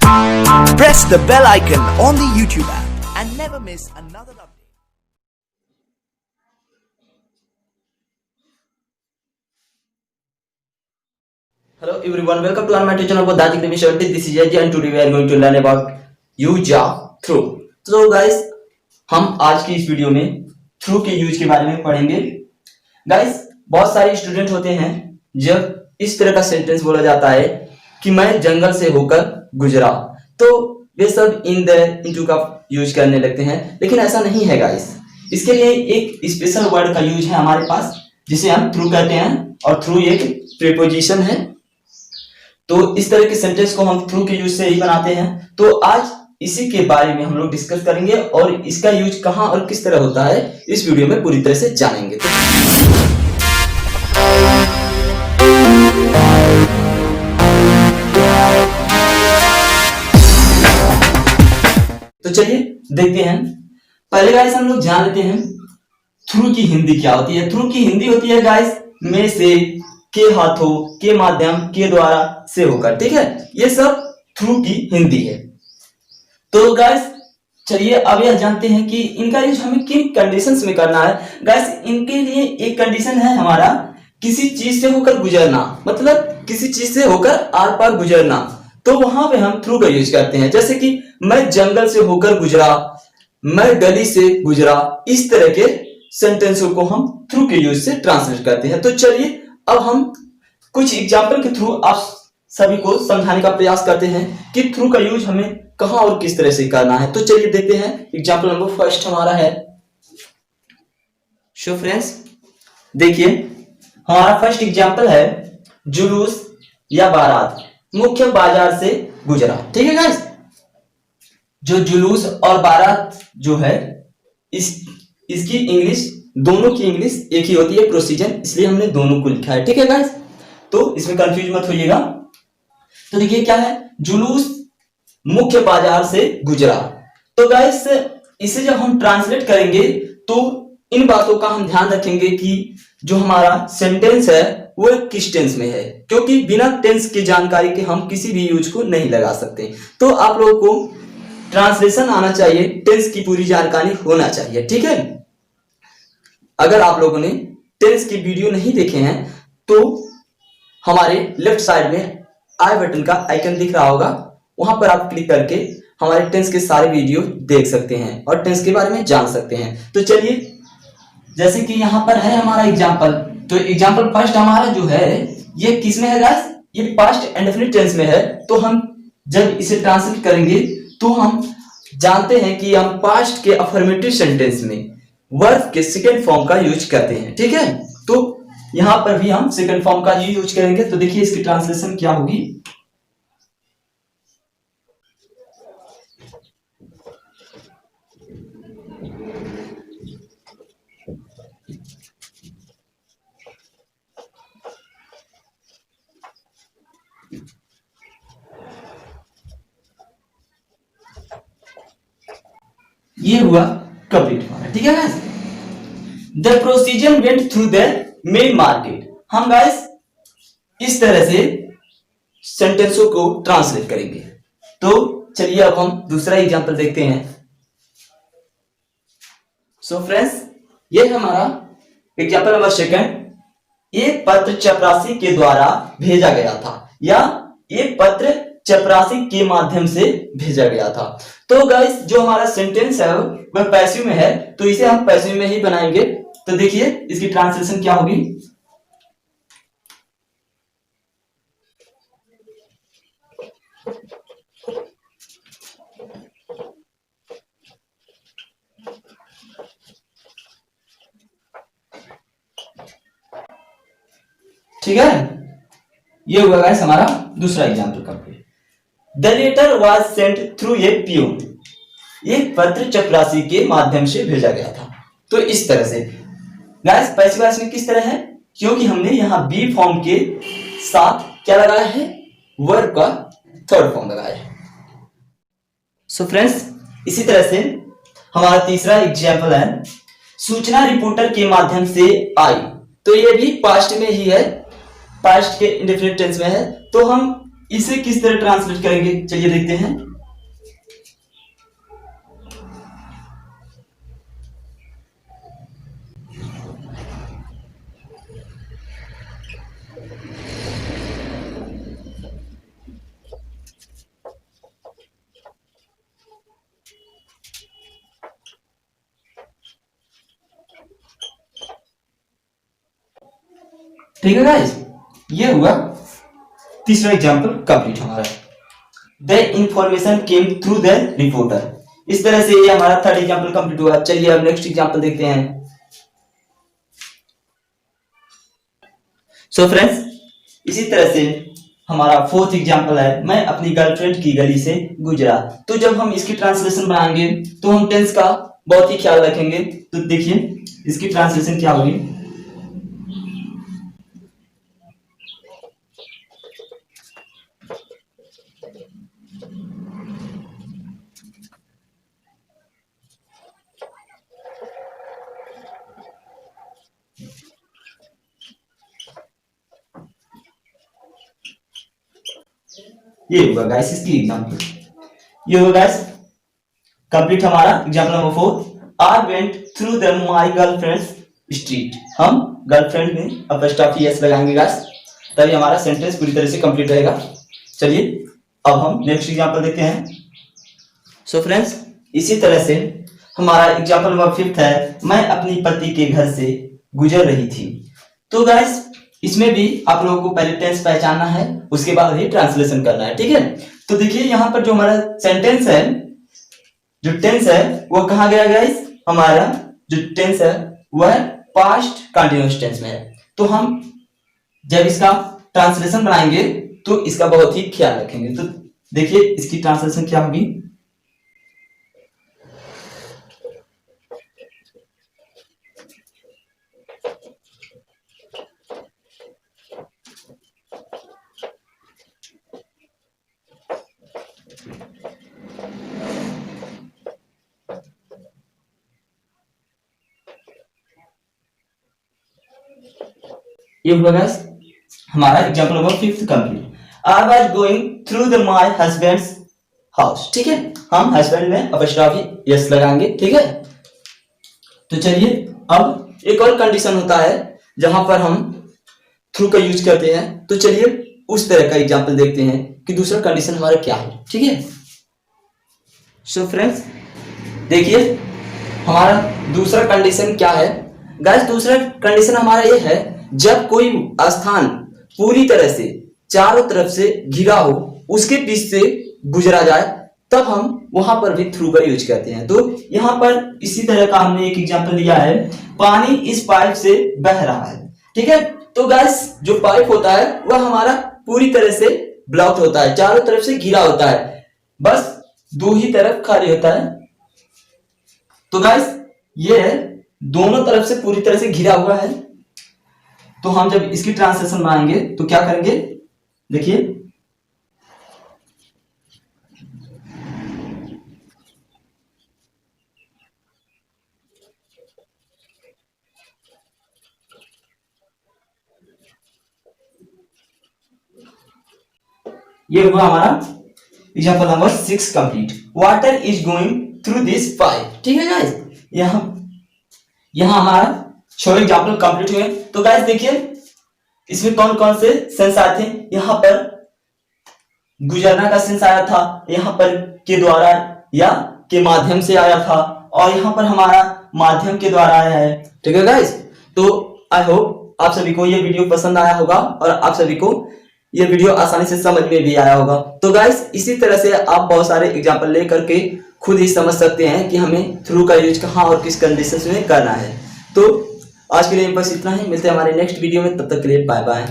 Press the bell icon on the YouTube app and never miss another update. Hello everyone, welcome to our YouTube channel for Daji Krimi 70. This is Yaji and today we are going to learn about use of through. So guys, हम आज की इस video में through के use के बारे में पढ़ेंगे. गाइस, बहुत सारे स्टूडेंट होते हैं जब इस तरह का सेंटेंस बोला जाता है कि मैं जंगल से होकर गुजरा, तो वे सब इन द इनटू का यूज करने लगते हैं, लेकिन ऐसा नहीं है गाइस. इसके लिए एक स्पेशल वर्ड का यूज है हमारे पास जिसे हम थ्रू कहते हैं, और थ्रू एक प्रीपोजिशन है. तो इस तरह के सेंटेंस को हम थ्रू के यूज से ही बनाते हैं. तो आज इसी के बारे में हम लोग डिस्कस करेंगे और इसका यूज कहां और किस तरह होता है इस वीडियो में पूरी तरह से जानेंगे. तो चलिए देखते हैं. पहले गाइस हम लोग जान लेते हैं थ्रू की हिंदी क्या होती है. थ्रू की हिंदी होती है गाइस में से, के हाथों, के माध्यम, के द्वारा, से होकर. ठीक है, ये सब थ्रू की हिंदी है. तो गाइस चलिए अब यह जानते हैं कि इनका यूज हमें किन कंडीशंस में करना है. गाइस इनके लिए एक कंडीशन है हमारा किसी चीज से होकर गुजरना, मतलब किसी चीज से होकर आर पार गुजरना, तो वहां पे हम थ्रू का यूज करते हैं. जैसे कि मैं जंगल से होकर गुजरा, मैं गली से गुजरा, इस तरह के सेंटेंसों को हम थ्रू के यूज से ट्रांसलेट करते हैं. तो चलिए अब हम कुछ एग्जाम्पल के थ्रू आप सभी को समझाने का प्रयास करते हैं कि थ्रू का यूज हमें कहां और किस तरह से करना है. तो चलिए देखते हैं. एग्जाम्पल नंबर फर्स्ट हमारा है. सो फ्रेंड्स देखिए, हमारा फर्स्ट एग्जाम्पल है जुलूस या बारात मुख्य बाजार से गुजरा. ठीक है गाइस, जो जुलूस और बारात जो है इसकी इंग्लिश, दोनों की इंग्लिश एक ही होती है, प्रोसीजर, इसलिए हमने दोनों को लिखा है. ठीक है गाइस, तो इसमें कंफ्यूज मत होइएगा. तो देखिए क्या है, जुलूस मुख्य बाजार से गुजरा. तो गाइस इसे जब हम ट्रांसलेट करेंगे तो इन बातों का हम ध्यान रखेंगे कि जो हमारा सेंटेंस है वो किस टेंस में है, क्योंकि बिना टेंस की जानकारी के हम किसी भी यूज को नहीं लगा सकते. तो आप लोगों को ट्रांसलेशन आना चाहिए, टेंस की पूरी जानकारी होना चाहिए. ठीक है, अगर आप लोगों ने टेंस की वीडियो नहीं देखे हैं तो हमारे लेफ्ट साइड में आई बटन का आइकन दिख रहा होगा, वहां पर आप क्लिक करके हमारे टेंस के सारे वीडियो देख सकते हैं और टेंस के बारे में जान सकते हैं. तो चलिए, जैसे कि यहाँ पर है हमारा एग्जाम्पल, तो एग्जाम्पल फर्स्ट हमारा जो है ये किस में है गाइस, ये पास्ट इंडेफिनिट टेंस में है. तो हम जब इसे ट्रांसलेट करेंगे तो हम जानते हैं कि हम पास्ट के अफर्मेटिव सेंटेंस में वर्ब के सेकंड फॉर्म का यूज करते हैं. ठीक है, तो यहां पर भी हम सेकंड फॉर्म का ही यूज करेंगे. तो देखिए इसकी ट्रांसलेशन क्या होगी. ये हुआ कंप्लीट हमारा. ठीक है guys, the procedure went through the main market. हम गाइस इस तरह से सेंटेंसों को ट्रांसलेट करेंगे. तो चलिए अब हम दूसरा एग्जांपल देखते हैं. सो फ्रेंड्स, ये हमारा एग्जांपल नंबर सेकंड. एक पत्र चपरासी के द्वारा भेजा गया था, या एक पत्र चपरासी के माध्यम से भेजा गया था. तो गाइस जो हमारा सेंटेंस है वह पैसिव में है, तो इसे हम पैसिव में ही बनाएंगे. तो देखिए इसकी ट्रांसलेशन क्या होगी. ठीक है, ये हुआ गाइस हमारा दूसरा example complete. The letter was sent through a peon. एक पत्र चपरासी के माध्यम से भेजा गया था. तो इस तरह से गाइस पैसिव वॉइस में किस तरह है, क्योंकि हमने यहां बी फॉर्म के साथ क्या लगाया है, वर्ब का थर्ड फॉर्म लगाया है. सो फ्रेंड्स, इसी तरह से हमारा तीसरा एग्जांपल है सूचना रिपोर्टर के माध्यम से आई. तो ये भी पास्ट में ही है, पास्ट के इंडेफिनिट टेंस में है. तो हम इसे किस तरह ट्रांसलेट करेंगे चलिए देखते हैं। ठीक है गाइस, ये हुआ तीसरा एग्जाम्पल कंप्लीट हमारा। The information came through the reporter. इस तरह से ये हमारा थर्ड एग्जाम्पल कंप्लीट हुआ। चलिए अब नेक्स्ट एग्जाम्पल देखते हैं। सो फ्रेंड्स, इसी तरह से हमारा फोर्थ एग्जाम्पल है, मैं अपनी गर्लफ्रेंड की गली से गुजरा। तो जब हम इसकी ट्रांसलेशन बनाएंगे तो हम टेंस का बहुत ही ख्याल रखेंगे। तो देखिए इसकी ट्रांसलेशन क्या होगी। ये होगा गाइस इसकी एग्जांपल। ये होगा गाइस कंप्लीट हमारा example number 4। I went through the my girlfriends street. हम गर्लफ्रेंड में अपॉस्ट्रोफी एस लगाएंगे गाइस, तभी हमारा सेंटेंस पूरी तरह से कंप्लीट रहेगा। चलिए अब हम नेक्स्ट एग्जांपल देखते हैं। सो फ्रेंड्स, इसी तरह से हमारा एग्जांपल नंबर 5 है, मैं अपनी पति के घर से गुजर रही थी। तो गाइस इसमें भी आप लोगों को पहले टेंस पहचानना है, उसके बाद ही ट्रांसलेशन करना है। ठीक है, तो देखिए यहाँ पर जो हमारा सेंटेंस है, जो टेंस है वो कहाँ गया गाइस। हमारा जो टेंस है वह पास्ट कंटिन्यूअस टेंस में है। तो हम जब इसका ट्रांसलेशन बनाएंगे तो इसका बहुत ही ख्याल रखेंगे। तो देखिए इसकी ट्रांसलेशन क्या होगी। ये हुआ गाइस हमारा example number 5 complete. I was going through the my husbands house. ठीक है, हम हस्बैंड में अपॉस्ट्रोफी यस लगाएंगे। ठीक है, तो चलिए अब एक और कंडीशन होता है जहां पर हम थ्रू का यूज करते हैं। तो चलिए उस तरह का एग्जांपल देखते हैं कि दूसरा कंडीशन हमारा क्या है। ठीक है, सो फ्रेंड्स देखिए हमारा दूसरा कंडीशन क्या है गाइस। दूसरा कंडीशन हमारा ये है, जब कोई स्थान पूरी तरह से चारों तरफ से घिरा हो, उसके बीच से गुजरा जाए, तब हम वहां पर भी थ्रू का यूज करते हैं। तो यहां पर इसी तरह का हमने एक एग्जांपल लिया है, पानी इस पाइप से बह रहा है। ठीक है, तो गाइस जो पाइप होता है वह हमारा पूरी तरह से ब्लॉक होता है, चारों तरफ से घिरा होता है, बस दो ही तरफ खाली होता है। तो गाइस ये दोनों तरफ से पूरी तरह से घिरा हुआ है। तो हम जब इसकी ट्रांसलेशन बनाएंगे तो क्या करेंगे, देखिए ये हुआ हमारा example number 6 complete. Water is going through this pipe. ठीक है गाइस, यहां हमारा 6 एग्जांपल कंप्लीट हुए। तो गाइस देखिए इसमें कौन कौन से सेंस आए थे। यहाँ पर गुजरना का सेंस आया था, यहाँ पर के द्वारा या के माध्यम से आया था, और यहाँ पर हमारा माध्यम के द्वारा आया है। ठीक है गाइस, तो आई होप आप सभी को ये वीडियो पसंद आया होगा और आप सभी को ये वीडियो आसानी से समझ में भी आया होगा। तो गाइस इसी तरह से आप बहुत सारे एग्जांपल लेकर के खुद ही समझ सकते हैं कि हमें थ्रू का यूज कहाँ और किस कंडीशंस में करना है। तो आज के लिए बस इतना ही, मिलते हैं हमारे नेक्स्ट वीडियो में, तब तक के लिए बाय बाय।